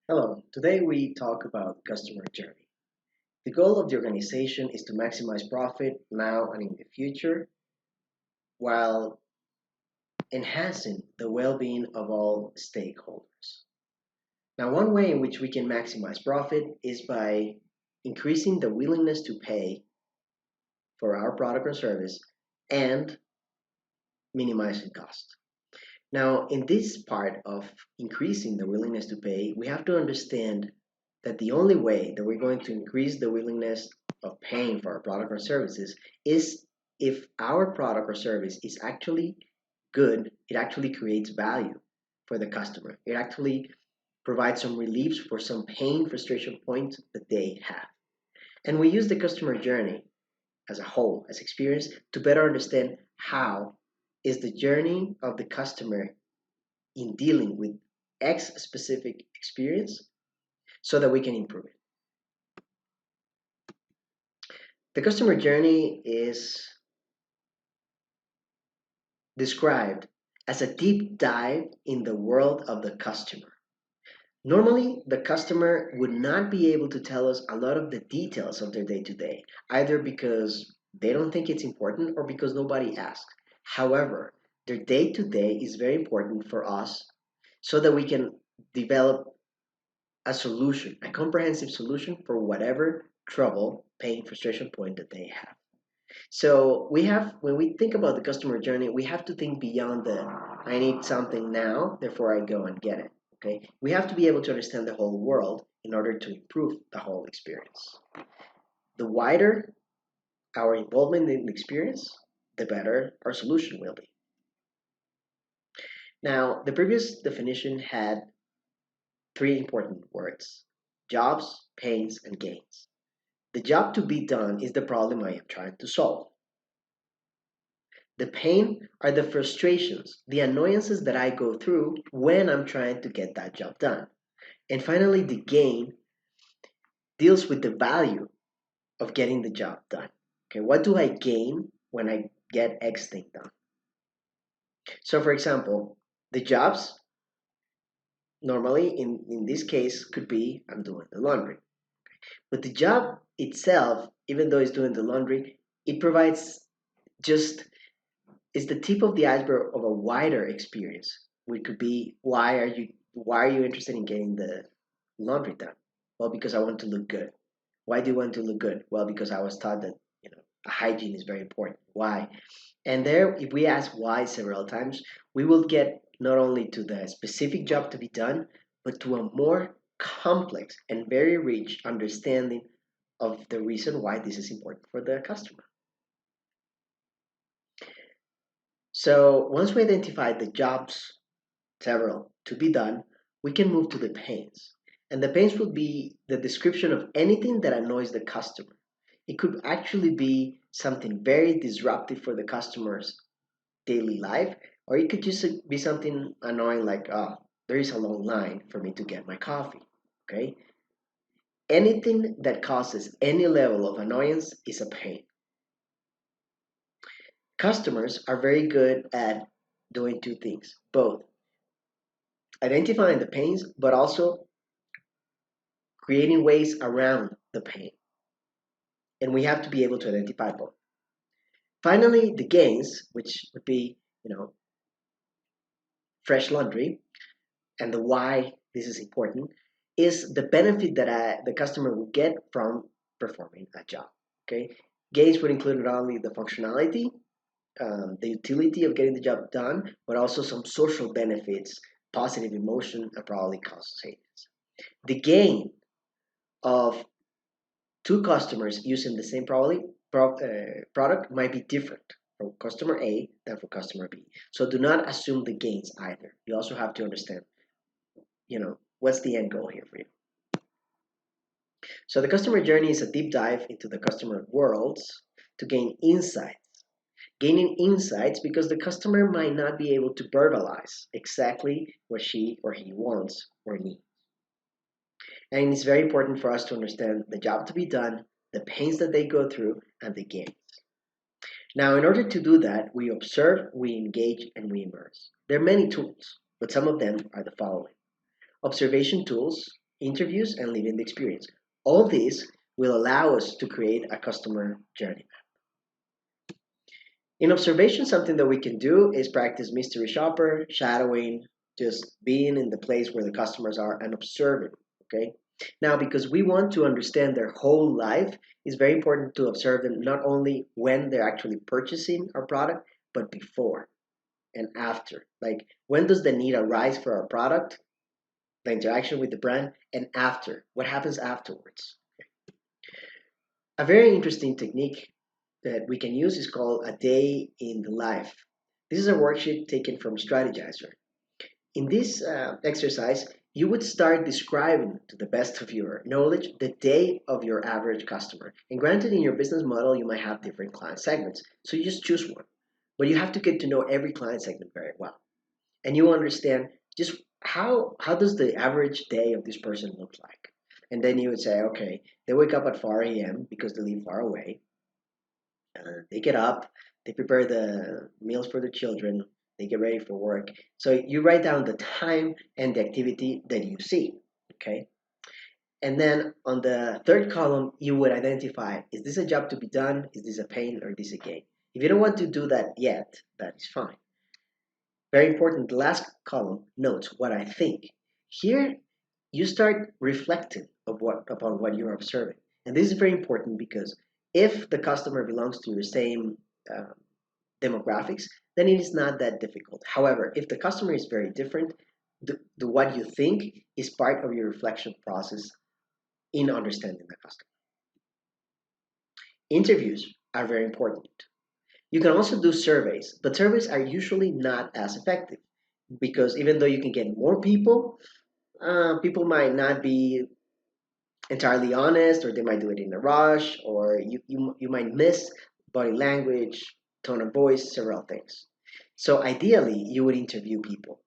Hello, today we talk about customer journey. The goal of the organization is to maximize profit now and in the future while enhancing the well being of all stakeholders. Now, one way in which we can maximize profit is by increasing the willingness to pay for our product or service and minimizing cost. Now, in this part of increasing the willingness to pay, we have to understand that the only way that we're going to increase the willingness of paying for our product or services is if our product or service is actually good, it actually creates value for the customer. It actually provides some relief for some pain, frustration points that they have. And we use the customer journey as a whole, as experience, to better understand how is the journey of the customer in dealing with X specific experience so that we can improve it. The customer journey is described as a deep dive in the world of the customer. Normally, the customer would not be able to tell us a lot of the details of their day to day, either because they don't think it's important or because nobody asks. However, their day to day is very important for us so that we can develop a solution, a comprehensive solution for whatever trouble, pain, frustration point that they have. So when we think about the customer journey, we have to think beyond the I need something now, therefore I go and get it. Okay, we have to be able to understand the whole world in order to improve the whole experience. The wider our involvement in the experience, the better our solution will be. Now, the previous definition had three important words: jobs, pains, and gains. The job to be done is the problem I am trying to solve. The pain are the frustrations, the annoyances that I go through when I'm trying to get that job done. And finally, the gain deals with the value of getting the job done. Okay, what do I gain when I get X thing done? So, for example, the jobs normally in this case could be I'm doing the laundry. But the job itself, even though it's doing the laundry, it provides just is the tip of the iceberg of a wider experience, which could be why are you interested in getting the laundry done? Well, because I want to look good. Why do you want to look good? Well, because I was taught that hygiene is very important. Why? And there, if we ask why several times, we will get not only to the specific job to be done, but to a more complex and very rich understanding of the reason why this is important for the customer. So once we identify the jobs, several, to be done, we can move to the pains. And the pains would be the description of anything that annoys the customer. It could actually be something very disruptive for the customer's daily life, or it could just be something annoying like, oh, there is a long line for me to get my coffee. Okay? Anything that causes any level of annoyance is a pain. Customers are very good at doing two things, both identifying the pains, but also creating ways around the pain. And we have to be able to identify both. Finally, the gains, which would be, fresh laundry, and the why this is important, is the benefit that the customer will get from performing a job. Okay, gains would include not only the functionality, the utility of getting the job done, but also some social benefits, positive emotion, and probably cost savings. The gain of two customers using the same product might be different from customer A than for customer B. So do not assume the gains either. You also have to understand, what's the end goal here for you. So the customer journey is a deep dive into the customer worlds to gain insights. Gaining insights because the customer might not be able to verbalize exactly what she or he wants or needs. And it's very important for us to understand the job to be done, the pains that they go through, and the gains. Now, in order to do that, we observe, we engage, and we immerse. There are many tools, but some of them are the following: observation tools, interviews, and living the experience. All this will allow us to create a customer journey. In observation, something that we can do is practice mystery shopper, shadowing, just being in the place where the customers are and observing. Okay. Now, because we want to understand their whole life, it's very important to observe them not only when they're actually purchasing our product, but before and after. Like, when does the need arise for our product, the interaction with the brand, and after? What happens afterwards? A very interesting technique that we can use is called a day in the life. This is a worksheet taken from Strategizer. In this exercise, you would start describing to the best of your knowledge the day of your average customer. And granted, in your business model, you might have different client segments. So you just choose one. But you have to get to know every client segment very well. And you understand just how does the average day of this person look like. And then you would say, okay, they wake up at 4 a.m. because they live far away. They get up, they prepare the meals for the children, they get ready for work. So you write down the time and the activity that you see, okay? And then on the third column, you would identify, is this a job to be done? Is this a pain or is this a gain? If you don't want to do that yet, that is fine. Very important, the last column notes what I think. Here, you start reflecting upon what you're observing. And this is very important because if the customer belongs to your same um, demographics, then it is not that difficult. However, if the customer is very different, the what you think is part of your reflection process in understanding the customer. Interviews are very important. You can also do surveys, but surveys are usually not as effective because even though you can get more people, people might not be entirely honest, or they might do it in a rush, or you might miss body language, tone of voice, several things. So ideally, you would interview people.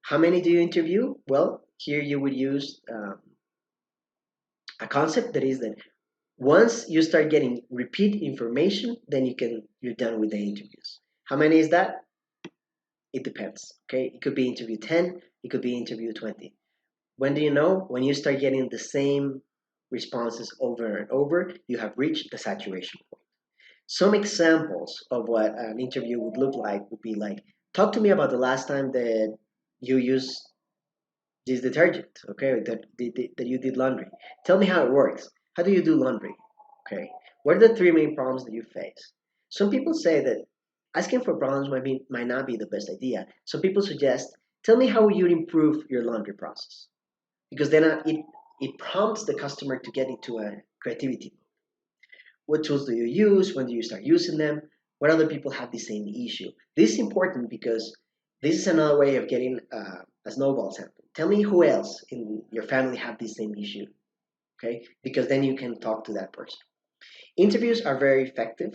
How many do you interview? Well, here you would use a concept that is that once you start getting repeat information, then you're done with the interviews. How many is that? It depends. Okay, it could be interview 10, it could be interview 20. When do you know? When you start getting the same responses over and over, you have reached the saturation point. Some examples of what an interview would look like would be like, talk to me about the last time that you used this detergent, okay, that you did laundry. Tell me how it works. How do you do laundry? Okay. What are the three main problems that you face? Some people say that asking for problems might not be the best idea. Some people suggest, tell me how you improve your laundry process. Because then it prompts the customer to get into a creativity. What tools do you use? When do you start using them? What other people have the same issue? This is important because this is another way of getting a snowball sample. Tell me who else in your family have the same issue, okay? Because then you can talk to that person. Interviews are very effective,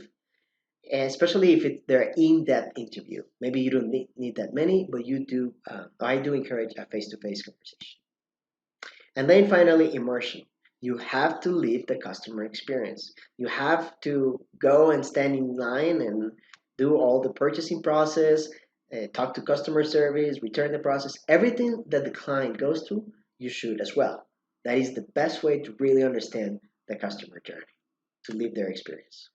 especially if they're in-depth interview. Maybe you don't need that many, but you do. I do encourage a face-to-face conversation. And then finally, immersion. You have to live the customer experience. You have to go and stand in line and do all the purchasing process, talk to customer service, return the process. Everything that the client goes through, you should as well. That is the best way to really understand the customer journey, to live their experience.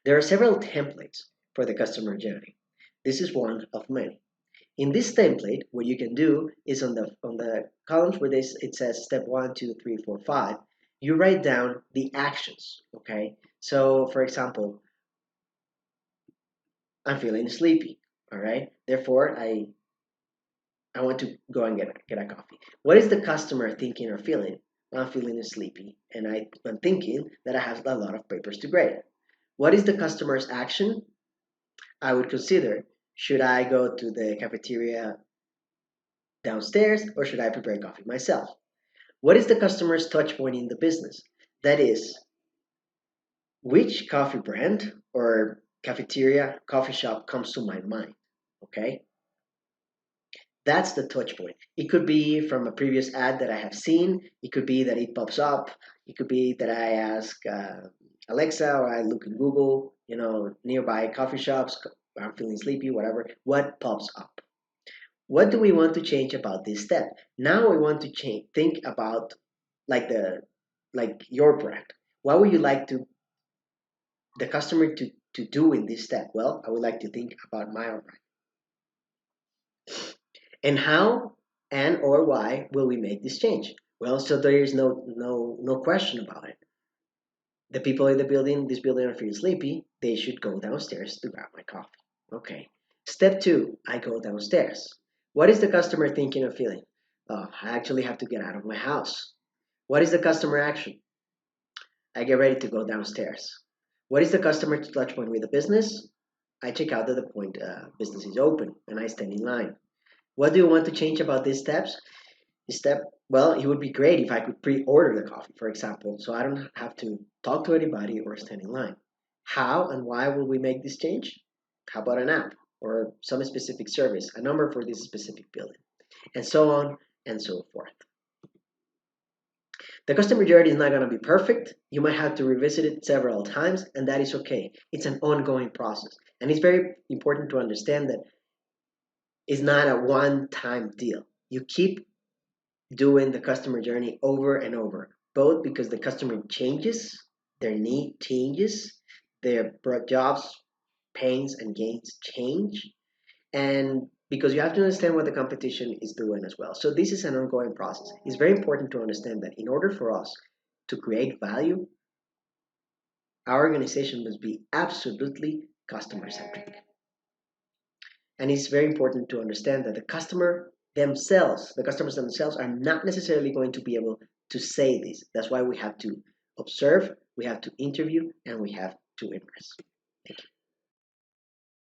There are several templates for the customer journey. This is one of many. In this template, what you can do is on the columns where it says step 1, 2, 3, 4, 5, you write down the actions. Okay. So, for example, I'm feeling sleepy. All right. Therefore, I want to go and get a coffee. What is the customer thinking or feeling? Well, I'm feeling sleepy, and I'm thinking that I have a lot of papers to grade. What is the customer's action? I would consider, should I go to the cafeteria downstairs or should I prepare coffee myself? What is the customer's touch point in the business? That is, which coffee brand or cafeteria, coffee shop comes to my mind? Okay, that's the touch point. It could be from a previous ad that I have seen. It could be that it pops up. It could be that I ask Alexa or I look in Google, nearby coffee shops. I'm feeling sleepy, whatever. What pops up? What do we want to change about this step? Now we want to change, think about like your brand. What would you like to the customer to do in this step? Well, I would like to think about my own brand. And how and or why will we make this change? Well, so there is no question about it. The people in this building are feeling sleepy. They should go downstairs to grab my coffee. Okay. Step two, I go downstairs. What is the customer thinking or feeling? Oh, I actually have to get out of my house. What is the customer action? I get ready to go downstairs. What is the customer touch point with the business? I check out at the point business is open and I stand in line. What do you want to change about these steps? Step, well, it would be great if I could pre-order the coffee, for example, so I don't have to talk to anybody or stand in line. How and why will we make this change? How about an app or some specific service, a number for this specific building, and so on and so forth. The customer journey is not going to be perfect. You might have to revisit it several times, and that is okay. It's an ongoing process. And it's very important to understand that it's not a one-time deal. You keep doing the customer journey over and over, both because the customer changes, their need changes, their jobs, pains, and gains change, and because you have to understand what the competition is doing as well. So this is an ongoing process. It's very important to understand that in order for us to create value, our organization must be absolutely customer centric. And it's very important to understand that the customers themselves are not necessarily going to be able to say this. That's why we have to observe, we have to interview, and we have to impress. Thank you.